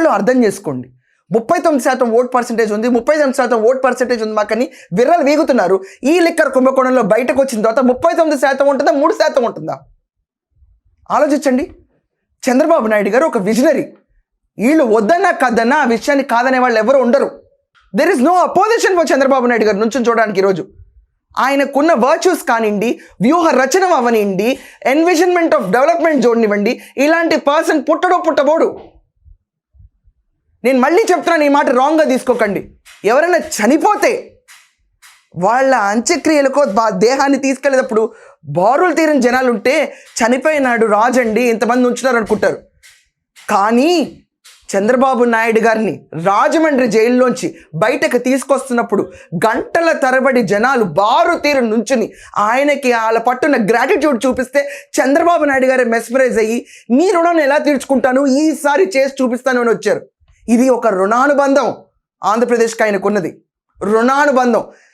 ప్రజలు అర్థం చేసుకోండి. 39% ఓట్ పర్సెంటేజ్ ఉంది, 39% ఓట్ పర్సెంటేజ్ ఉంది మాకని విర్రలు వీగుతున్నారు. ఈ లిక్కర్ కుంభకోణంలో బయటకు వచ్చిన తర్వాత 39% ఉంటుందా, 3% ఉంటుందా? ఆలోచించండి. చంద్రబాబు నాయుడు గారు ఒక విజనరీ. వీళ్ళు వద్దన్నా కాదన్నా ఆ విషయాన్ని కాదనే వాళ్ళు ఎవరు ఉండరు. There is no opposition for Chandrababu Naidu garu నుంచి చూడడానికి. ఈరోజు ఆయనకున్న వర్చ్యూస్ కానివ్వండి, వ్యూహ రచన అవనివ్వండి, ఎన్విజన్మెంట్ ఆఫ్ డెవలప్మెంట్ చూడనివ్వండి, ఇలాంటి పర్సన్ పుట్టబోడు. నేను మళ్ళీ చెప్తున్నాను, ఈ మాట రాంగ్గా తీసుకోకండి. ఎవరైనా చనిపోతే వాళ్ళ అంత్యక్రియలకు దేహాన్ని తీసుకెళ్ళేటప్పుడు బారులు తీరిన జనాలు ఉంటే చనిపోయినాడు రాజండి ఇంతమంది ఉంచున్నారు అనుకుంటారు. కానీ చంద్రబాబు నాయుడు గారిని రాజమండ్రి జైల్లోంచి బయటకు తీసుకొస్తున్నప్పుడు గంటల తరబడి జనాలు బారు తీరు నుంచుని ఆయనకి వాళ్ళ పట్టున గ్రాటిట్యూడ్ చూపిస్తే చంద్రబాబు నాయుడు గారే మెస్మరైజ్ అయ్యి నీ రుణాన్ని ఎలా తీర్చుకుంటాను, ఈసారి చేసి చూపిస్తాను అని వచ్చారు. ఇది ఒక రుణానుబంధం ఆంధ్రప్రదేశ్కి ఆయనకున్నది, రుణానుబంధం.